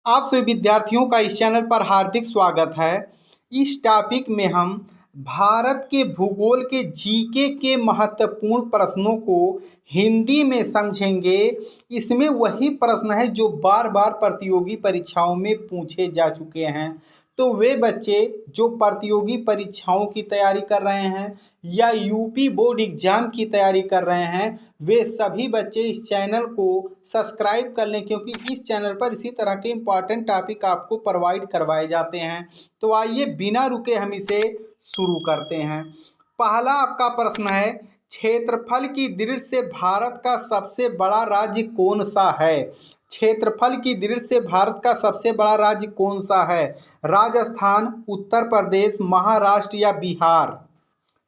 आप सभी विद्यार्थियों का इस चैनल पर हार्दिक स्वागत है। इस टॉपिक में हम भारत के भूगोल के जीके के महत्वपूर्ण प्रश्नों को हिंदी में समझेंगे। इसमें वही प्रश्न है जो बार बार प्रतियोगी परीक्षाओं में पूछे जा चुके हैं। तो वे बच्चे जो प्रतियोगी परीक्षाओं की तैयारी कर रहे हैं या यूपी बोर्ड एग्जाम की तैयारी कर रहे हैं, वे सभी बच्चे इस चैनल को सब्सक्राइब कर लें, क्योंकि इस चैनल पर इसी तरह के इम्पॉर्टेंट टॉपिक आपको प्रोवाइड करवाए जाते हैं। तो आइए बिना रुके हम इसे शुरू करते हैं। पहला आपका प्रश्न है, क्षेत्रफल की दृष्टि से भारत का सबसे बड़ा राज्य कौन सा है? क्षेत्रफल की दृष्टि से भारत का सबसे बड़ा राज्य कौन सा है? राजस्थान, उत्तर प्रदेश, महाराष्ट्र या बिहार?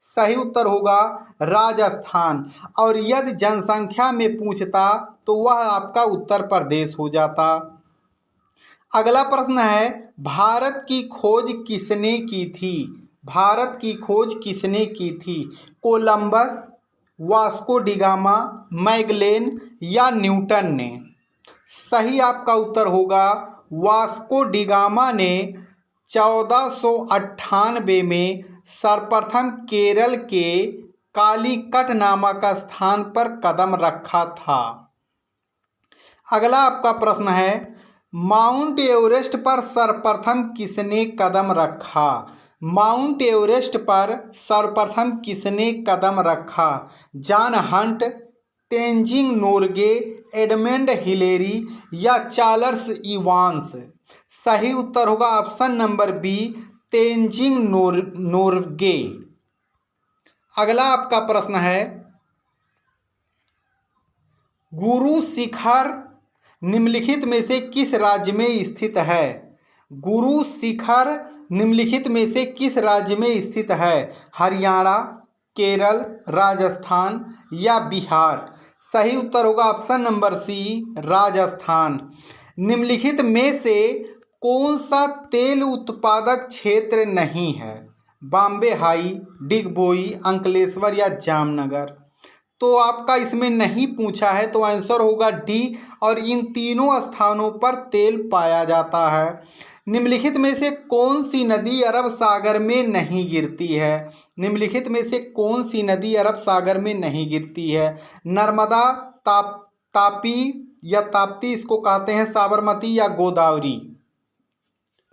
सही उत्तर होगा राजस्थान। और यदि जनसंख्या में पूछता तो वह आपका उत्तर प्रदेश हो जाता। अगला प्रश्न है, भारत की खोज किसने की थी? भारत की खोज किसने की थी? कोलंबस, वास्को डिगामा, मैगलेन या न्यूटन ने? सही आपका उत्तर होगा वास्को डिगामा ने 1498 में सर्वप्रथम केरल के कालीकट नामक स्थान पर कदम रखा था। अगला आपका प्रश्न है, माउंट एवरेस्ट पर सर्वप्रथम किसने कदम रखा? माउंट एवरेस्ट पर सर्वप्रथम किसने कदम रखा? John Hunt, Tenzing Norgay, Edmund Hillary या चार्ल्स इवांस? सही उत्तर होगा option number B, Tenzing Norgay. अगला आपका प्रश्न है, गुरु शिखर निम्नलिखित में से किस राज्य में स्थित है? गुरु शिखर निम्नलिखित में से किस राज्य में स्थित है? हरियाणा, केरल, राजस्थान या बिहार? सही उत्तर होगा ऑप्शन नंबर सी, राजस्थान। निम्नलिखित में से कौन सा तेल उत्पादक क्षेत्र नहीं है? बॉम्बे हाई, डिगबोई, अंकलेश्वर या जामनगर? तो आपका इसमें नहीं पूछा है, तो आंसर होगा डी। और इन तीनों स्थानों पर तेल पाया जाता है। निम्नलिखित में से कौन सी नदी अरब सागर में नहीं गिरती है? निम्नलिखित में से कौन सी नदी अरब सागर में नहीं गिरती है? नर्मदा, तापी या ताप्ती इसको कहते हैं, साबरमती या गोदावरी?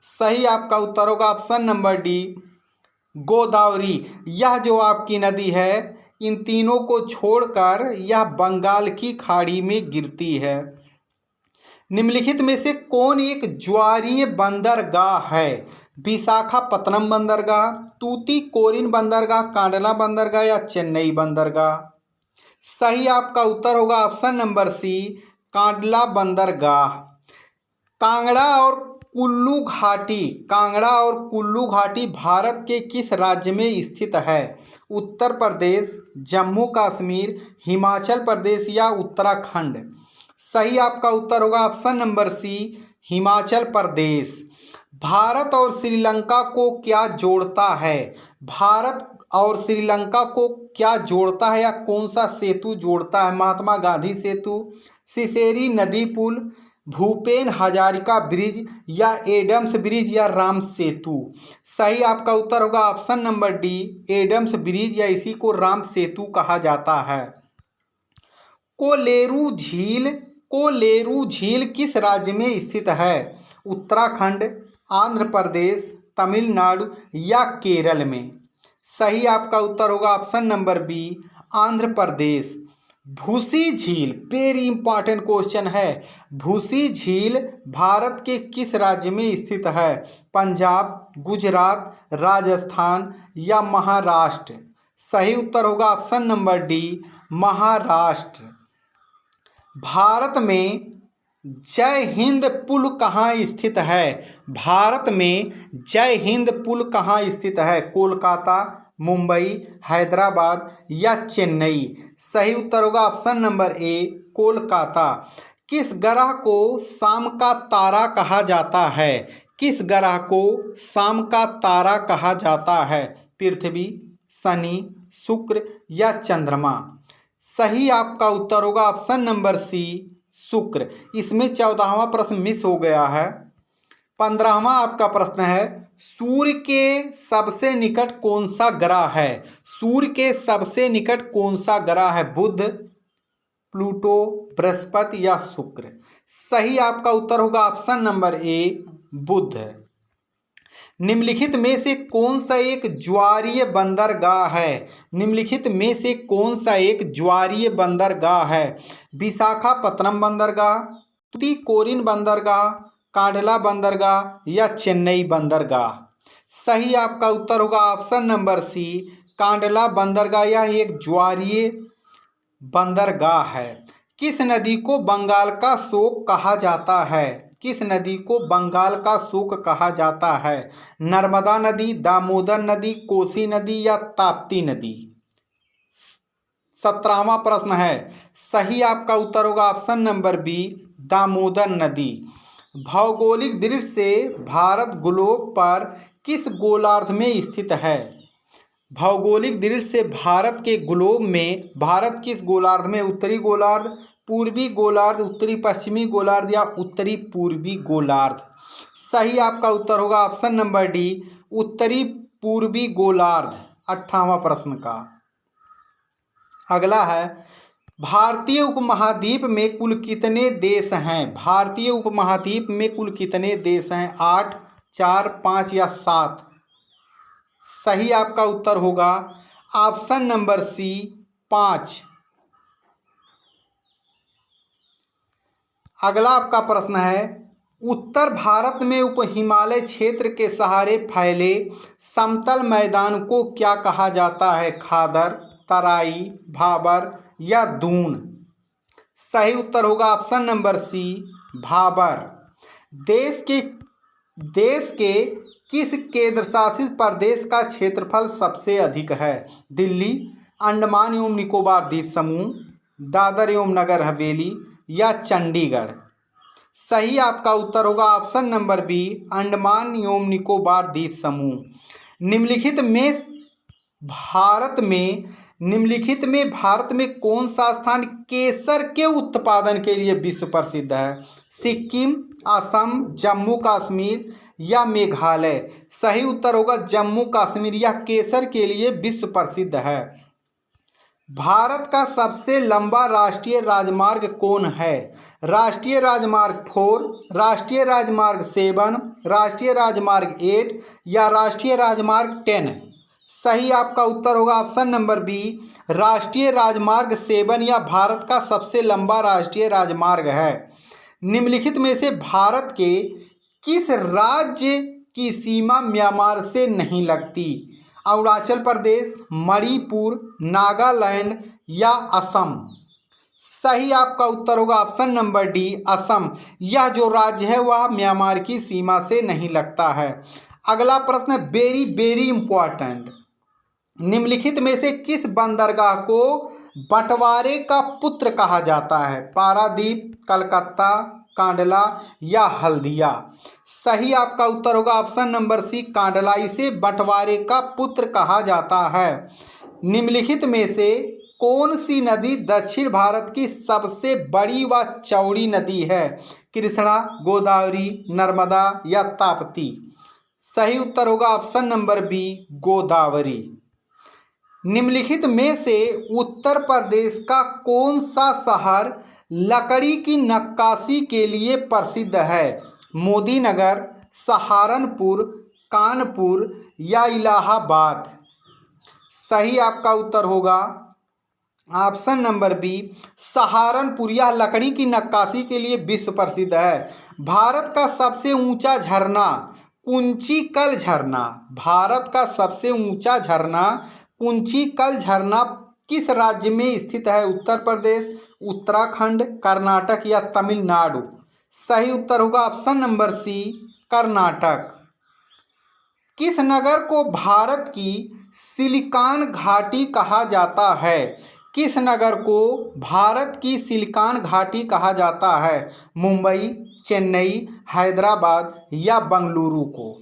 सही आपका उत्तर होगा ऑप्शन नंबर डी, गोदावरी। यह जो आपकी नदी है, इन तीनों को छोड़कर यह बंगाल की खाड़ी में गिरती है। निम्नलिखित में से कौन एक ज्वारीय बंदरगाह है? विशाखापत्तनम बंदरगाह, तूतीकोरिन बंदरगाह, कांडला बंदरगाह या चेन्नई बंदरगाह? सही आपका उत्तर होगा ऑप्शन नंबर सी, कांडला बंदरगाह। कांगड़ा और कुल्लू घाटी भारत के किस राज्य में स्थित है? उत्तर प्रदेश, जम्मू कश्मीर, हिमाचल प्रदेश या उत्तराखंड? सही आपका उत्तर होगा option number C, Himachal Pradesh. Bharat और श्रीलंका को क्या जोड़ता है? भारत और श्रीलंका को क्या जोड़ता है या कौन सा सेतु जोड़ता है? महात्मा गांधी सेतु, सिसेरी नदी पुल, भूपेन हजारिका ब्रिज या एडम्स ब्रिज या राम सेतु? सही आपका उत्तर होगा option number D, Adams bridge या इसी को राम सेतु कहा जाता है। कोलेरू झील किस राज्य में स्थित है? उत्तराखंड, आंध्र प्रदेश, तमिलनाडु या केरल में? सही आपका उत्तर होगा option number B, Andhra Pradesh. भूसी झील, वेरी इंपॉर्टेंट क्वेश्चन है। भूसी झील भारत के किस राज्य में स्थित है? पंजाब, गुजरात, राजस्थान या महाराष्ट्र? सही उत्तर होगा option number D, Maharashtra. Bharat में जय हिंद पुल कहाँ स्थित है? भारत में जय हिंद पुल कहाँ स्थित है? कोलकाता, मुंबई, हैदराबाद या चेन्नई? सही उत्तर होगा ऑप्शन नंबर ए, कोलकाता। किस ग्रह को शाम का तारा कहा जाता है? किस ग्रह को शाम का तारा कहा जाता है? पृथ्वी, शनि, शुक्र या चंद्रमा? सही आपका उत्तर होगा ऑप्शन नंबर सी, शुक्र। इसमें 14वां प्रश्न मिस हो गया है। 15वां आपका प्रश्न है, सूर्य के सबसे निकट कौन सा ग्रह है? सूर्य के सबसे निकट कौन सा ग्रह है? बुध, प्लूटो, बृहस्पति या शुक्र? सही आपका उत्तर होगा ऑप्शन नंबर ए, बुध। निम्नलिखित में से कौन सा एक ज्वारीय बंदरगाह है? निम्नलिखित में से कौन सा एक ज्वारीय बंदरगाह है? विशाखापत्तनम बंदरगाह, तूतीकोरिन बंदरगाह, कांडला बंदरगाह या चेन्नई बंदरगाह? सही आपका उत्तर होगा ऑप्शन नंबर सी, कांडला बंदरगाह। यह एक ज्वारीय बंदरगाह है। किस नदी को बंगाल का शोक कहा जाता है? किस नदी को बंगाल का शोक कहा जाता है? नर्मदा नदी, दामोदर नदी, कोसी नदी या ताप्ती नदी? 17वां प्रश्न है, सही आपका उत्तर होगा ऑप्शन नंबर बी, दामोदर नदी। भौगोलिक दृष्टि से भारत ग्लोब पर किस गोलार्ध में स्थित है? भौगोलिक दृष्टि से भारत के ग्लोब में भारत किस गोलार्ध में? उत्तरी गोलार्ध, पूर्वी गोलार्ध, उत्तरी पश्चिमी गोलार्ध या उत्तरी पूर्वी गोलार्ध? सही आपका उत्तर होगा ऑप्शन नंबर डी, उत्तरी पूर्वी गोलार्ध। 18वां प्रश्न का अगला है, भारतीय उपमहाद्वीप में कुल कितने देश हैं? भारतीय उपमहाद्वीप में कुल कितने देश हैं? 8, 4, 5 या 7? सही आपका उत्तर होगा ऑप्शन नंबर सी, 5। अगला आपका प्रश्न है, उत्तर भारत में उप हिमालय क्षेत्र के सहारे फैले समतल मैदान को क्या कहा जाता है? खादर, तराई, भाबर या दून? सही उत्तर होगा ऑप्शन नंबर सी, भाबर। देश के किस केंद्र शासित प्रदेश का क्षेत्रफल सबसे अधिक है? दिल्ली, अंडमान एवं निकोबार द्वीप समूह, दादर एवं नगर हवेली या चंडीगढ़? सही आपका उत्तर होगा ऑप्शन नंबर बी, अंडमान एवं निकोबार द्वीप समूह। निम्नलिखित में भारत में कौन सा स्थान केसर के उत्पादन के लिए विश्व प्रसिद्ध है? सिक्किम, असम, जम्मू कश्मीर या मेघालय? सही उत्तर होगा जम्मू कश्मीर। यह केसर के लिए विश्व प्रसिद्ध है। भारत का सबसे लंबा राष्ट्रीय राजमार्ग कौन है? राष्ट्रीय राजमार्ग 4, राष्ट्रीय राजमार्ग 7, राष्ट्रीय राजमार्ग 8 या राष्ट्रीय राजमार्ग 10? सही आपका उत्तर होगा ऑप्शन नंबर बी, राष्ट्रीय राजमार्ग 7 या भारत का सबसे लंबा राष्ट्रीय राजमार्ग है। निम्नलिखित में से भारत के किस राज्य की सीमा म्यांमार से नहीं लगती? अरुणाचल प्रदेश, मणिपुर, नागालैंड या असम? सही आपका उत्तर होगा ऑप्शन नंबर डी, असम। यह जो राज्य है वह म्यांमार की सीमा से नहीं लगता है। अगला प्रश्न वेरी वेरी इंपॉर्टेंट, निम्नलिखित में से किस बंदरगाह को बंटवारे का पुत्र कहा जाता है? पारादीप, कलकत्ता, कांडला या हल्दिया? सही आपका उत्तर होगा ऑप्शन नंबर सी, कांडला। इसे बंटवारे का पुत्र कहा जाता है। निम्नलिखित में से कौन सी नदी दक्षिण भारत की सबसे बड़ी व चौड़ी नदी है? कृष्णा, गोदावरी, नर्मदा या ताप्ती? सही उत्तर होगा ऑप्शन नंबर बी, गोदावरी। निम्नलिखित में से उत्तर प्रदेश का कौन सा शहर लकड़ी की नक्काशी के लिए प्रसिद्ध है? मोदीनगर, सहारनपुर, कानपुर या इलाहाबाद? सही आपका उत्तर होगा ऑप्शन नंबर बी, सहारनपुर। यह लकड़ी की नक्काशी के लिए विश्व प्रसिद्ध है। भारत का सबसे ऊंचा झरना कुंचिकल झरना, भारत का सबसे ऊंचा झरना कुंचिकल झरना किस राज्य में स्थित है? उत्तर प्रदेश, उत्तराखंड, कर्नाटक या तमिलनाडु? सही उत्तर होगा ऑप्शन नंबर सी, कर्नाटक। किस नगर को भारत की सिलिकॉन घाटी कहा जाता है? किस नगर को भारत की सिलिकॉन घाटी कहा जाता है? मुंबई, चेन्नई, हैदराबाद या बंगलुरु को?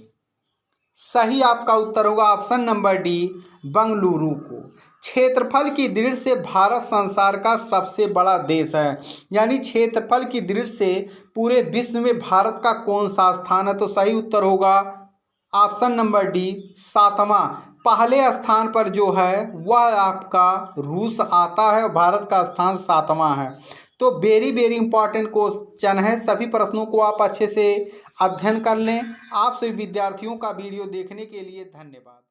सही आपका उत्तर होगा ऑप्शन नंबर डी, बंगलुरु को। क्षेत्रफल की दृष्टि से भारत संसार का सबसे बड़ा देश है, यानी क्षेत्रफल की दृष्टि से पूरे विश्व में भारत का कौन सा स्थान है? तो सही उत्तर होगा ऑप्शन नंबर डी, 7वां। पहले स्थान पर जो है वह आपका रूस आता है और भारत का स्थान 7वां है। तो वेरी वेरी इंपॉर्टेंट क्वेश्चन है, सभी प्रश्नों को आप अच्छे से अध्ययन कर लें। आप सभी विद्यार्थियों का वीडियो देखने के लिए धन्यवाद।